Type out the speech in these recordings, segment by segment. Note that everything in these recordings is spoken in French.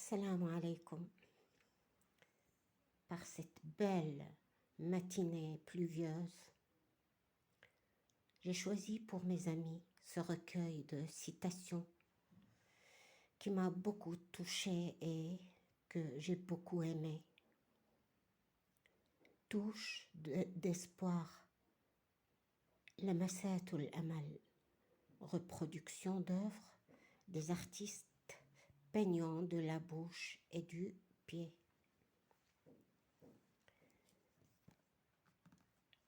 Assalamu alaikum. Par cette belle matinée pluvieuse, j'ai choisi pour mes amis ce recueil de citations qui m'a beaucoup touchée et que j'ai beaucoup aimé. Touche d'espoir, Lamasatul Amal, reproduction d'œuvres des artistes peignant de la bouche et du pied.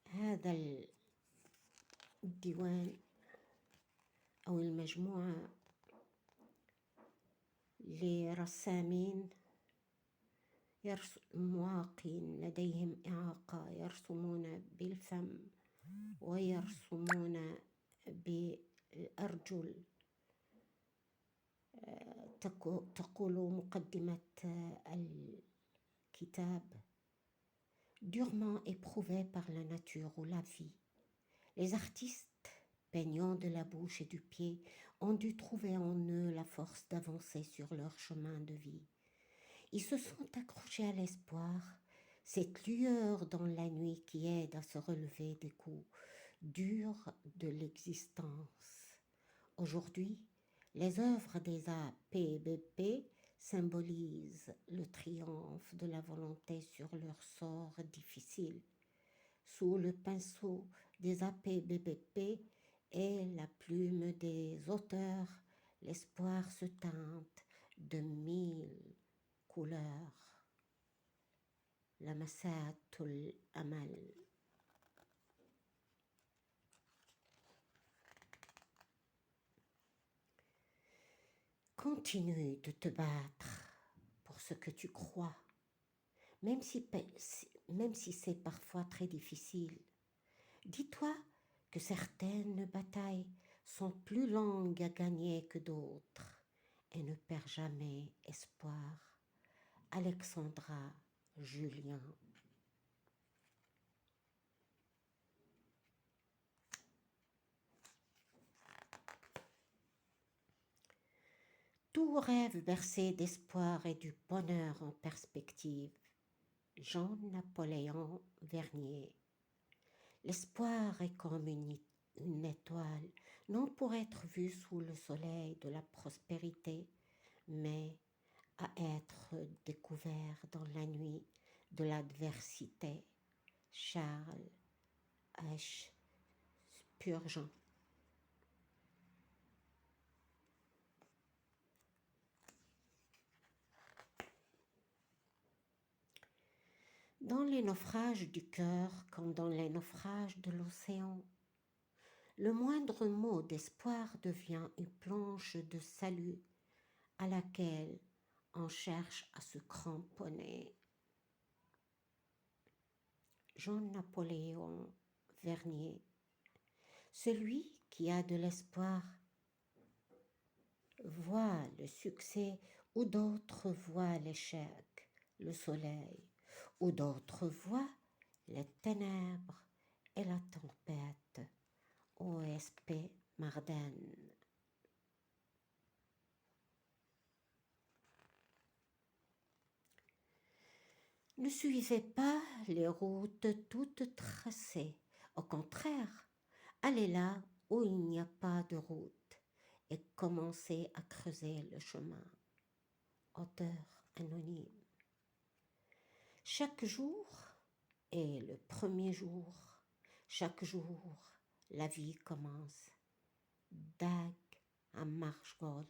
هذا الديوان أو المجموعة لرسامين معاقين لديهم إعاقة يرسمون بالفم ويرسمون بالأرجل. تقول مقدمة الكتاب: durement éprouvés par la nature ou la vie, les artistes peignant de la bouche et du pied ont dû trouver en eux la force d'avancer sur leur chemin de vie. Ils se sont accrochés à l'espoir, cette lueur dans la nuit qui aide à se relever des coups durs de l'existence. Aujourd'hui, les œuvres des APBP symbolisent le triomphe de la volonté sur leur sort difficile. Sous le pinceau des APBP et la plume des auteurs, l'espoir se teinte de 1000 couleurs. Lamasatul Amal. Continue de te battre pour ce que tu crois, même si c'est parfois très difficile. Dis-toi que certaines batailles sont plus longues à gagner que d'autres et ne perds jamais espoir. Alexandra Julien. Tout rêve bercé d'espoir et du bonheur en perspective. Jean-Napoléon Vernier. L'espoir est comme une étoile, non pour être vue sous le soleil de la prospérité, mais à être découvert dans la nuit de l'adversité. Charles H. Spurgeon. Dans les naufrages du cœur comme dans les naufrages de l'océan, le moindre mot d'espoir devient une planche de salut à laquelle on cherche à se cramponner. Jean-Napoléon Vernier. Celui qui a de l'espoir voit le succès où d'autres voient l'échec, le soleil, où d'autres voient les ténèbres et la tempête. O.S.P. Marden. Ne suivez pas les routes toutes tracées. Au contraire, allez là où il n'y a pas de route et commencez à creuser le chemin. Auteur anonyme. Chaque jour est le premier jour. Chaque jour, la vie commence. Dag Hammarskjöld.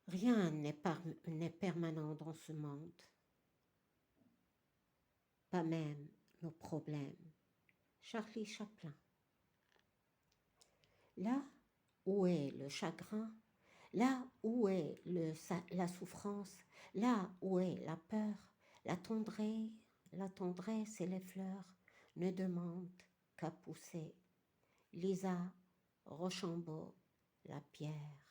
Rien n'est permanent dans ce monde, pas même nos problèmes. Charlie Chaplin. Là où est le chagrin, là où est la souffrance, là où est la peur, la tendresse et les fleurs ne demandent qu'à pousser. Lisa Rochambeau, La pierre.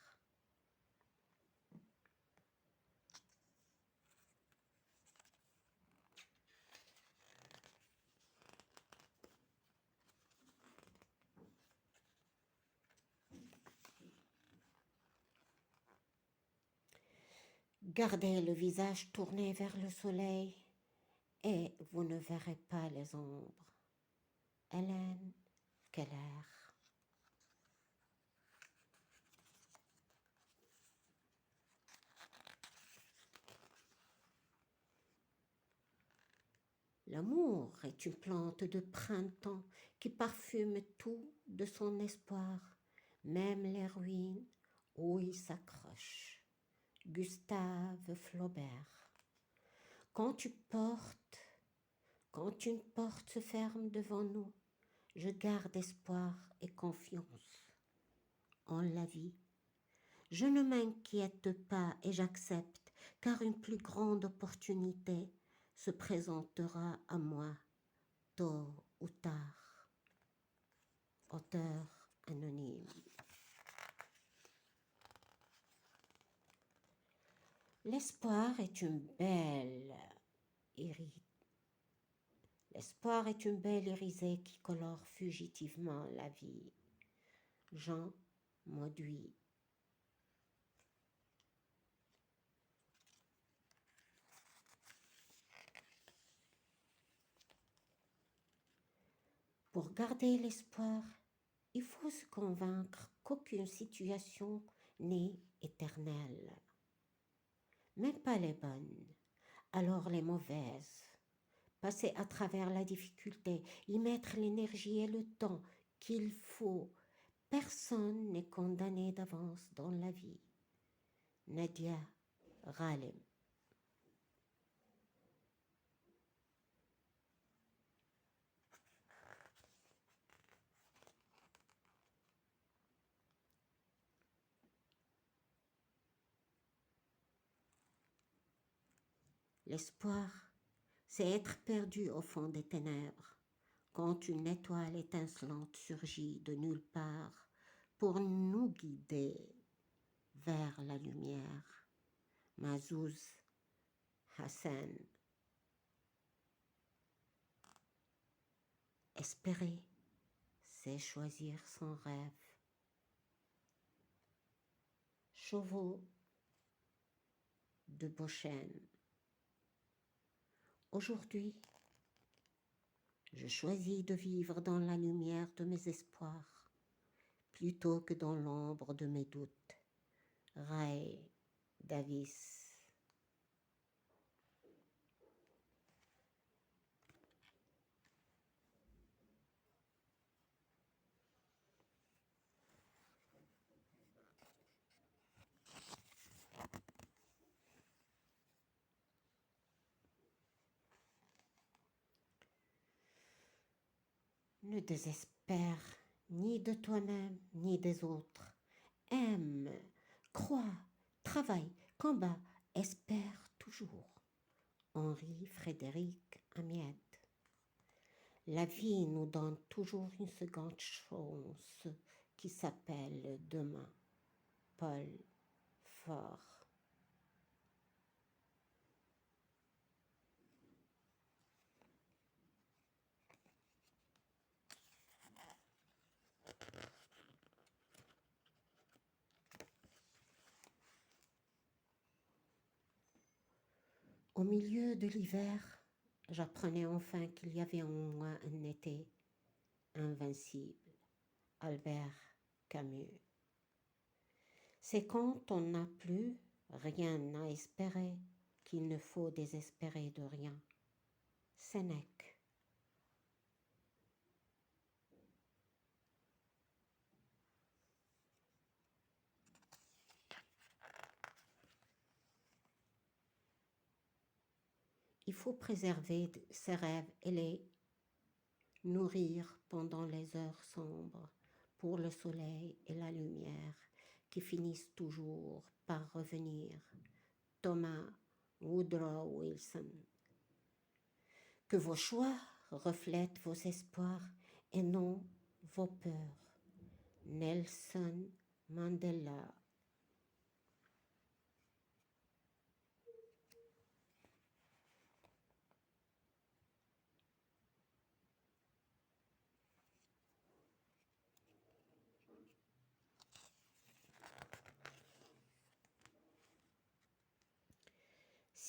Gardez le visage tourné vers le soleil et vous ne verrez pas les ombres. Hélène Keller. L'amour est une plante de printemps qui parfume tout de son espoir, même les ruines où il s'accroche. Gustave Flaubert. Quand une porte se ferme devant nous, je garde espoir et confiance en la vie. Je ne m'inquiète pas et j'accepte, car une plus grande opportunité se présentera à moi tôt ou tard. Auteur anonyme. L'espoir est une belle irisée qui colore fugitivement la vie. Jean Mauduit. Pour garder l'espoir, il faut se convaincre qu'aucune situation n'est éternelle. Même pas les bonnes, alors les mauvaises. Passer à travers la difficulté, y mettre l'énergie et le temps qu'il faut. Personne n'est condamné d'avance dans la vie. Nadia Ghalem. L'espoir, c'est être perdu au fond des ténèbres, quand une étoile étincelante surgit de nulle part pour nous guider vers la lumière. Mazouz Hassan. Espérer, c'est choisir son rêve. Chauveau de Beauchesne. Aujourd'hui, je choisis de vivre dans la lumière de mes espoirs plutôt que dans l'ombre de mes doutes. Ray Davis. Ne désespère ni de toi-même ni des autres. Aime, crois, travaille, combat, espère toujours. Henri-Frédéric Amiette. La vie nous donne toujours une seconde chance qui s'appelle demain. Paul Fort. Au milieu de l'hiver, j'apprenais enfin qu'il y avait en moi un été invincible. Albert Camus. C'est quand on n'a plus rien à espérer qu'il ne faut désespérer de rien. Sénèque. Il faut préserver ses rêves et les nourrir pendant les heures sombres pour le soleil et la lumière qui finissent toujours par revenir. Thomas Woodrow Wilson. Que vos choix reflètent vos espoirs et non vos peurs. Nelson Mandela.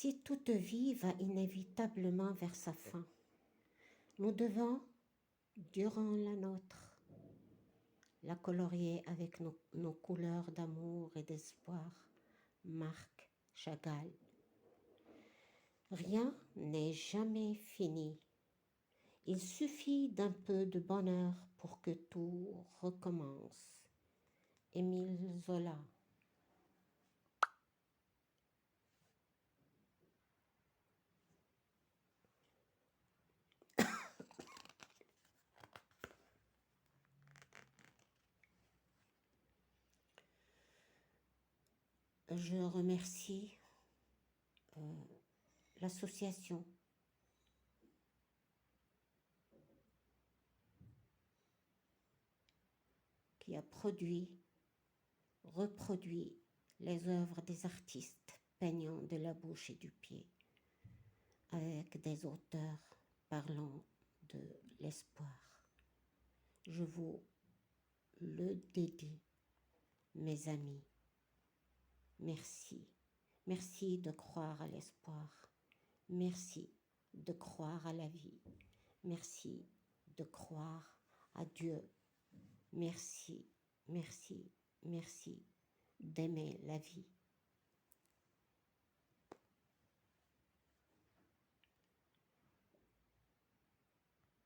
Si toute vie va inévitablement vers sa fin, nous devons, durant la nôtre, la colorier avec nos couleurs d'amour et d'espoir. Marc Chagall. Rien n'est jamais fini. Il suffit d'un peu de bonheur pour que tout recommence. Émile Zola. Je remercie l'association qui a reproduit les œuvres des artistes peignant de la bouche et du pied, avec des auteurs parlant de l'espoir. Je vous le dédie, mes amis. Merci. Merci de croire à l'espoir. Merci de croire à la vie. Merci de croire à Dieu. Merci, merci, merci d'aimer la vie.